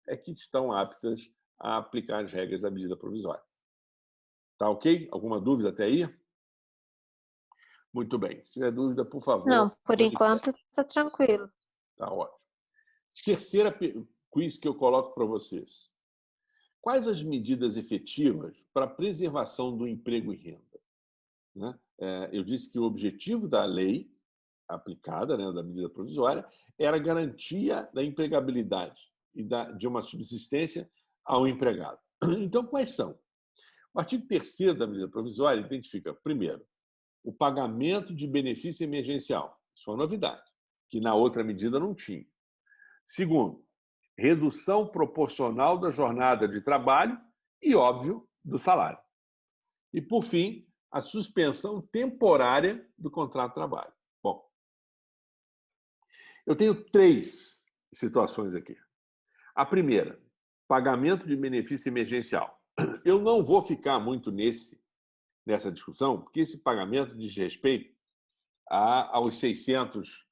é que estão aptas a aplicar as regras da medida provisória. Tá ok? Alguma dúvida até aí? Muito bem. Se tiver dúvida, por favor, Não, por enquanto está tranquilo. tá ótimo. Terceira quiz que eu coloco para vocês. Quais as medidas efetivas para a preservação do emprego e renda? Né? Eu disse que o objetivo da lei aplicada, né, da medida provisória, era a garantia da empregabilidade e de uma subsistência ao empregado. Então, quais são? O artigo 3º da medida provisória identifica, primeiro, o pagamento de benefício emergencial. Isso é uma novidade, que na outra medida não tinha. Segundo, redução proporcional da jornada de trabalho e, óbvio, do salário. E, por fim, a suspensão temporária do contrato de trabalho. Bom, eu tenho 3 situações aqui. A primeira, pagamento de benefício emergencial. Eu não vou ficar muito nessa discussão, porque esse pagamento diz respeito aos 600,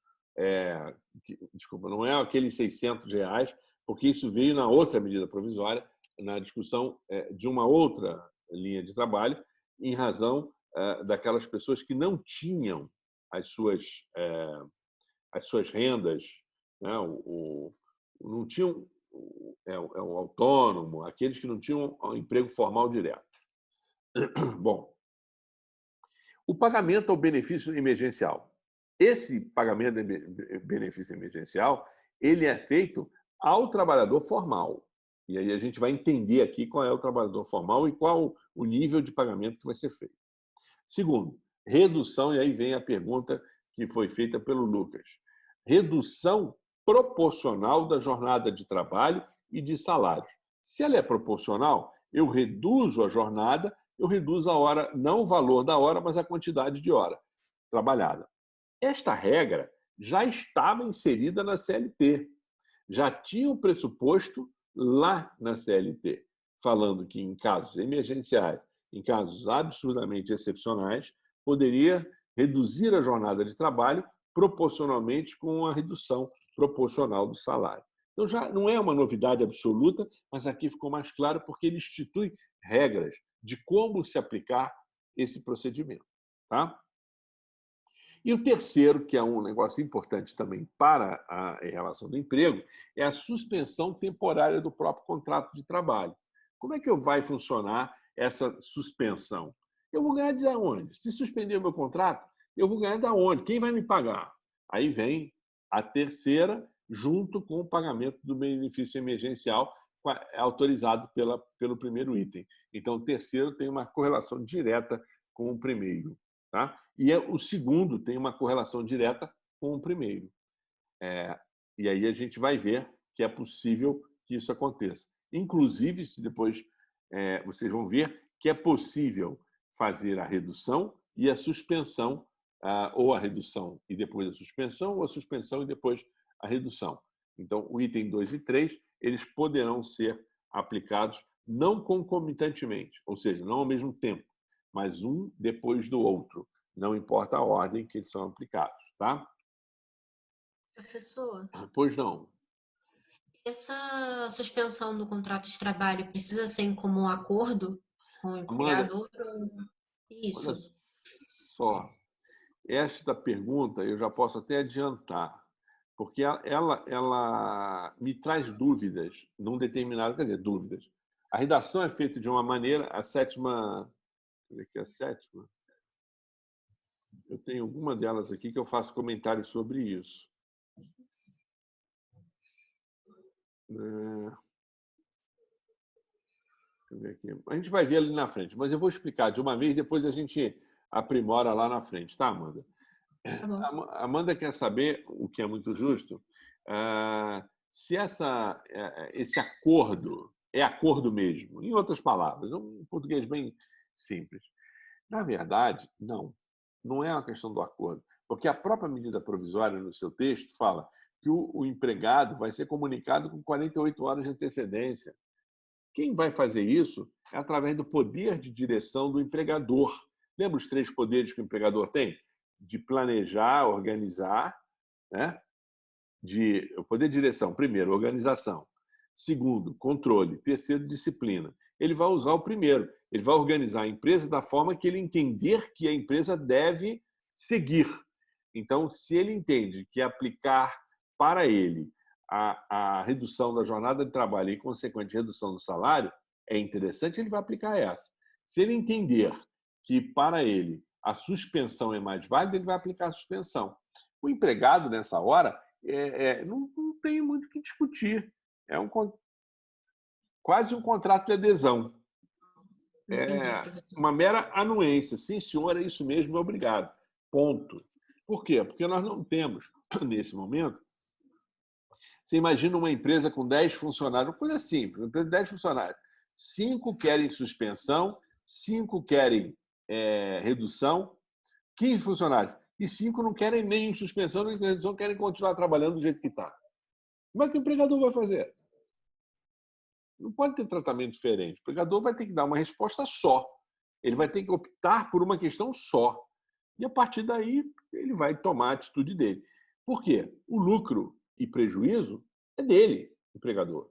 desculpa, não é aqueles R$600, porque isso veio na outra medida provisória, na discussão de uma outra linha de trabalho, em razão daquelas pessoas que não tinham as suas rendas, né? Não tinham o autônomo, aqueles que não tinham um emprego formal direto. Bom, o pagamento ao benefício emergencial. Esse pagamento de benefício emergencial, ele é feito ao trabalhador formal. E aí a gente vai entender aqui qual é o trabalhador formal e qual o nível de pagamento que vai ser feito. Segundo, redução, e aí vem a pergunta que foi feita pelo Lucas. Redução proporcional da jornada de trabalho e de salário. Se ela é proporcional, eu reduzo a jornada, eu reduzo a hora, não o valor da hora, mas a quantidade de hora trabalhada. Esta regra já estava inserida na CLT. Já tinha o pressuposto lá na CLT, falando que em casos emergenciais, em casos absurdamente excepcionais, poderia reduzir a jornada de trabalho proporcionalmente com a redução proporcional do salário. Então, já não é uma novidade absoluta, mas aqui ficou mais claro porque ele institui regras de como se aplicar esse procedimento. Tá? E o terceiro, que é um negócio importante também para a relação do emprego, é a suspensão temporária do próprio contrato de trabalho. Como é que vai funcionar essa suspensão? Eu vou ganhar de onde? Se suspender o meu contrato, eu vou ganhar de onde? Quem vai me pagar? Aí vem a terceira, junto com o pagamento do benefício emergencial autorizado pelo primeiro item. Então, o terceiro tem uma correlação direta com o primeiro. Tá? E o segundo tem uma correlação direta com o primeiro. E aí a gente vai ver que é possível que isso aconteça. Inclusive, se depois vocês vão ver que é possível fazer a redução e a suspensão, ou a redução e depois a suspensão, ou a suspensão e depois a redução. Então, o item 2 e 3, eles poderão ser aplicados não concomitantemente, ou seja, não ao mesmo tempo, mas um depois do outro. Não importa a ordem que eles são aplicados. Tá? Professor, Pois não. essa suspensão do contrato de trabalho precisa ser em comum acordo com o Amanda, empregador? Isso. olha só. Esta pergunta eu já posso até adiantar, porque ela me traz dúvidas num determinado, quer dizer, dúvidas. A redação é feita de uma maneira, a sétima, que é a sétima, eu tenho alguma delas aqui que eu faço comentários sobre isso. Deixa eu ver aqui. A gente vai ver ali na frente, mas eu vou explicar de uma vez, depois a gente aprimora lá na frente, tá, Amanda? Tá bom. A Amanda quer saber, o que é muito justo, se esse acordo é acordo mesmo. Em outras palavras, um português bem simples. Na verdade, não é uma questão do acordo, porque a própria medida provisória, no seu texto, fala que o empregado vai ser comunicado com 48 horas de antecedência. Quem vai fazer isso é através do poder de direção do empregador. Lembra os 3 poderes que o empregador tem? De planejar, organizar, né? O poder de direção, primeiro, organização. Segundo, controle. Terceiro, disciplina. Ele vai usar o primeiro. Ele vai organizar a empresa da forma que ele entender que a empresa deve seguir. Então, se ele entende que aplicar para ele a redução da jornada de trabalho e, consequente, redução do salário é interessante, ele vai aplicar essa. Se ele entender que, para ele, a suspensão é mais válida, ele vai aplicar a suspensão. O empregado, nessa hora, não tem muito o que discutir. É quase um contrato de adesão. Uma mera anuência. Sim, senhor, é isso mesmo, obrigado. Ponto. Por quê? Porque nós não temos, nesse momento, você imagina uma empresa com 10 funcionários, uma coisa simples, uma empresa de 10 funcionários. 5 querem suspensão, 5 querem redução, 15 funcionários. E 5 não querem nem suspensão, nem redução, querem continuar trabalhando do jeito que está. Como é que o empregador vai fazer? Não pode ter tratamento diferente. O empregador vai ter que dar uma resposta só. Ele vai ter que optar por uma questão só. E, a partir daí, ele vai tomar a atitude dele. Por quê? O lucro e prejuízo é dele, empregador.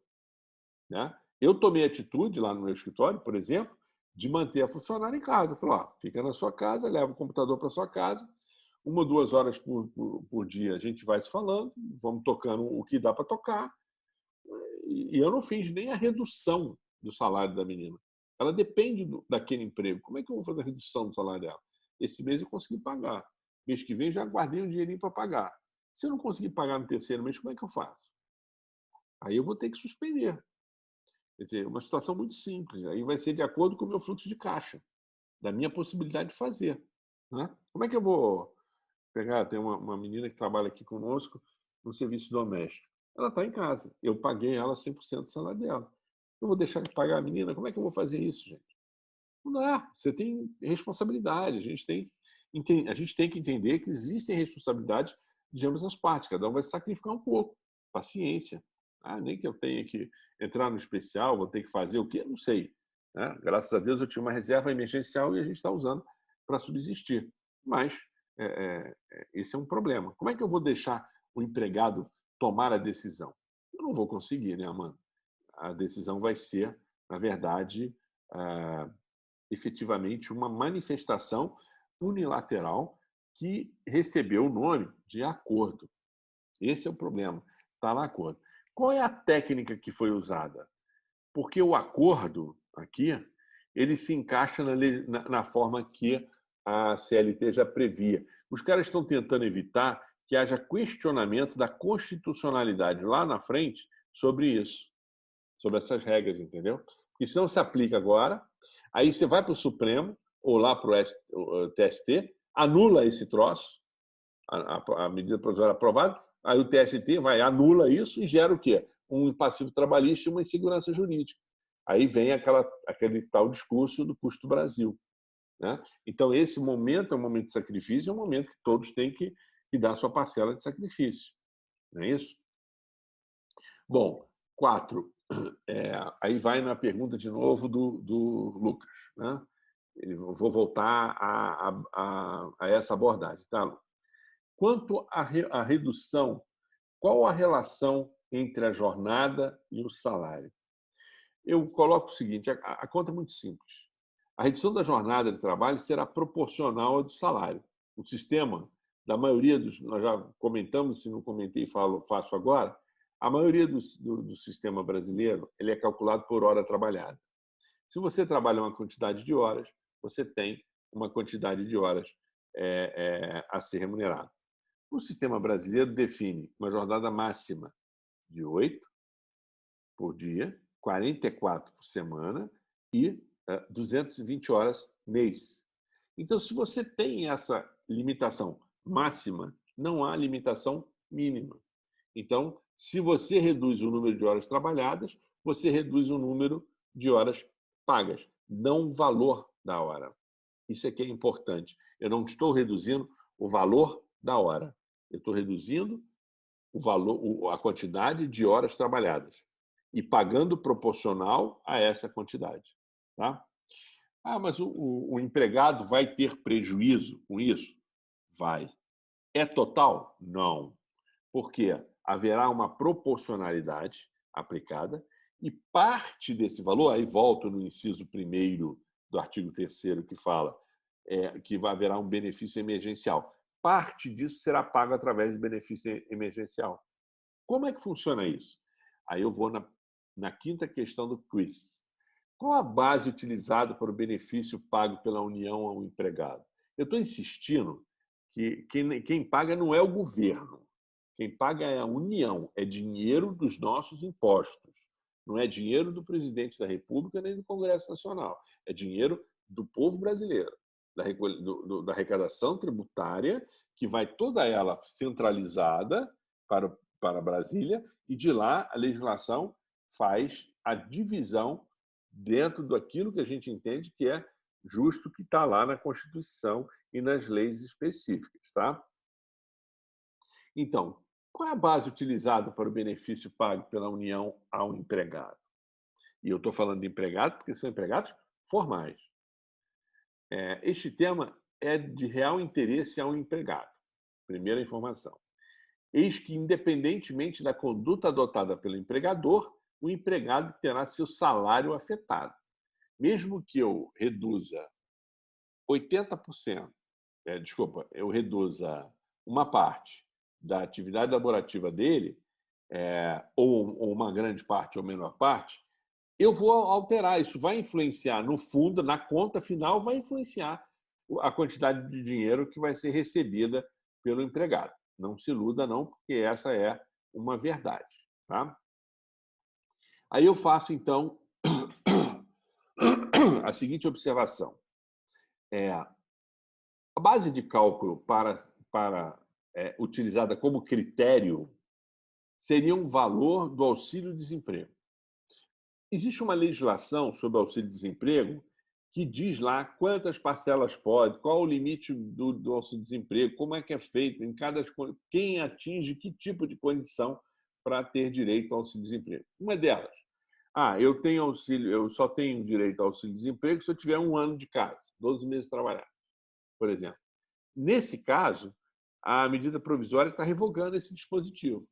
Né? Eu tomei atitude lá no meu escritório, por exemplo, de manter a funcionária em casa. Eu falei, fica na sua casa, leva o computador para sua casa, 1 ou 2 horas por dia a gente vai se falando, vamos tocando o que dá para tocar. E eu não fiz nem a redução do salário da menina. Ela depende daquele emprego. Como é que eu vou fazer a redução do salário dela? Esse mês eu consegui pagar. Mês que vem já guardei um dinheirinho para pagar. Se eu não conseguir pagar no terceiro mês, como é que eu faço? Aí eu vou ter que suspender. Quer dizer, uma situação muito simples. Aí vai ser de acordo com o meu fluxo de caixa, da minha possibilidade de fazer. Né? Como é que eu vou pegar? Tem uma menina que trabalha aqui conosco no serviço doméstico. Ela está em casa. Eu paguei ela 100% do salário dela. Eu vou deixar de pagar a menina? Como é que eu vou fazer isso, gente? Não dá. Você tem responsabilidade. A gente tem que entender que existem responsabilidades de ambas as partes. Cada um vai se sacrificar um pouco. Paciência. Nem que eu tenha que entrar no especial, vou ter que fazer o quê? Não sei. Né? Graças a Deus eu tinha uma reserva emergencial e a gente está usando para subsistir. Mas esse é um problema. Como é que eu vou deixar o empregado tomar a decisão? Eu não vou conseguir, né, Amanda? A decisão vai ser, na verdade, efetivamente uma manifestação unilateral que recebeu o nome de acordo. Esse é o problema. Está no acordo. Qual é a técnica que foi usada? Porque o acordo aqui, ele se encaixa na forma que a CLT já previa. Os caras estão tentando evitar que haja questionamento da constitucionalidade lá na frente sobre isso, sobre essas regras, entendeu? Porque senão se aplica agora, aí você vai para o Supremo ou lá para o TST, anula esse troço, a medida provisória aprovada, aí o TST anula isso e gera o quê? Um passivo trabalhista e uma insegurança jurídica. Aí vem aquele tal discurso do custo do Brasil. Né? Então, esse momento é um momento de sacrifício, é um momento que todos têm que dar a sua parcela de sacrifício. Não é isso? Bom, 4. Aí vai na pergunta de novo do Lucas. Né? Vou voltar a essa abordagem. Tá, Lucas? Quanto à redução, qual a relação entre a jornada e o salário? Eu coloco o seguinte, a conta é muito simples. A redução da jornada de trabalho será proporcional ao do salário. O sistema, da maioria dos... Nós já comentamos, se não comentei, faço agora. A maioria do sistema brasileiro ele é calculado por hora trabalhada. Se você trabalha uma quantidade de horas, você tem uma quantidade de horas a ser remunerado. O sistema brasileiro define uma jornada máxima de 8 por dia, 44 por semana e 220 horas mês. Então, se você tem essa limitação máxima, não há limitação mínima. Então, se você reduz o número de horas trabalhadas, você reduz o número de horas pagas, não o valor da hora. Isso é que é importante. Eu não estou reduzindo o valor da hora. Eu estou reduzindo o valor, a quantidade de horas trabalhadas e pagando proporcional a essa quantidade. Tá? Mas o empregado vai ter prejuízo com isso? Vai. É total? Não. Por quê? Haverá uma proporcionalidade aplicada E parte desse valor, aí volto no inciso 1º do artigo 3º, que fala que haverá um benefício emergencial. Parte disso será pago através do benefício emergencial. Como é que funciona isso? Aí eu vou na quinta questão do quiz. Qual a base utilizada para o benefício pago pela União ao empregado? Eu estou insistindo que quem paga não é o governo. Quem paga é a União, é dinheiro dos nossos impostos. Não é dinheiro do presidente da República nem do Congresso Nacional. É dinheiro do povo brasileiro, da arrecadação tributária, que vai toda ela centralizada para Brasília, e de lá a legislação faz a divisão dentro daquilo que a gente entende que é justo, que está lá na Constituição e nas leis específicas. Tá? Então, qual é a base utilizada para o benefício pago pela União ao empregado? E eu estou falando de empregado porque são empregados formais. Este tema é de real interesse ao empregado. Primeira informação. Eis que, independentemente da conduta adotada pelo empregador, o empregado terá seu salário afetado. Mesmo que eu reduza 80%, eu reduza uma parte da atividade laborativa dele, ou uma grande parte ou menor parte, eu vou alterar. Isso vai influenciar no fundo, na conta final, vai influenciar a quantidade de dinheiro que vai ser recebida pelo empregado. Não se iluda, não, porque essa é uma verdade. Tá? Aí eu faço, então, a seguinte observação. A base de cálculo utilizada como critério seria um valor do auxílio-desemprego. Existe uma legislação sobre auxílio-desemprego que diz lá quantas parcelas pode, qual o limite do auxílio-desemprego, como é que é feito, quem atinge que tipo de condição para ter direito ao auxílio-desemprego. Uma delas, eu só tenho direito ao auxílio-desemprego se eu tiver 1 ano de casa, 12 meses trabalhados, por exemplo. Nesse caso, a medida provisória está revogando esse dispositivo.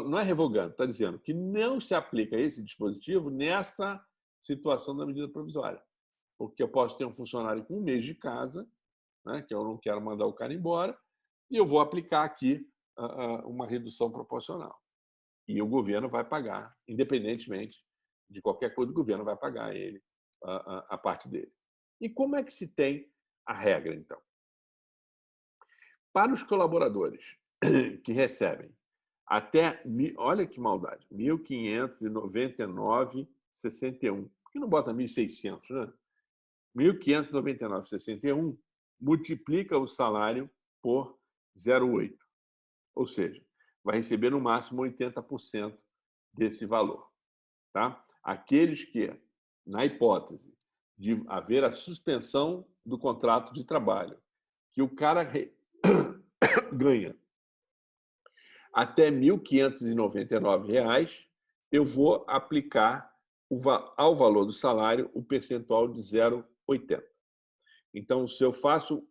Não é revogando, está dizendo que não se aplica esse dispositivo nessa situação da medida provisória. Porque eu posso ter um funcionário com 1 mês de casa, né, que eu não quero mandar o cara embora, e eu vou aplicar aqui uma redução proporcional. E o governo vai pagar, independentemente de qualquer coisa, o governo vai pagar ele a parte dele. E como é que se tem a regra, então? Para os colaboradores que recebem até, olha que maldade, R$ 1.599,61. Por que não bota 1.600, né? R$ 1.599,61 multiplica o salário por 0,8. Ou seja, vai receber no máximo 80% desse valor. Tá? Aqueles que, na hipótese de haver a suspensão do contrato de trabalho, que o cara ganha até R$ 1.599, eu vou aplicar ao valor do salário o percentual de 0,80. Então, se eu faço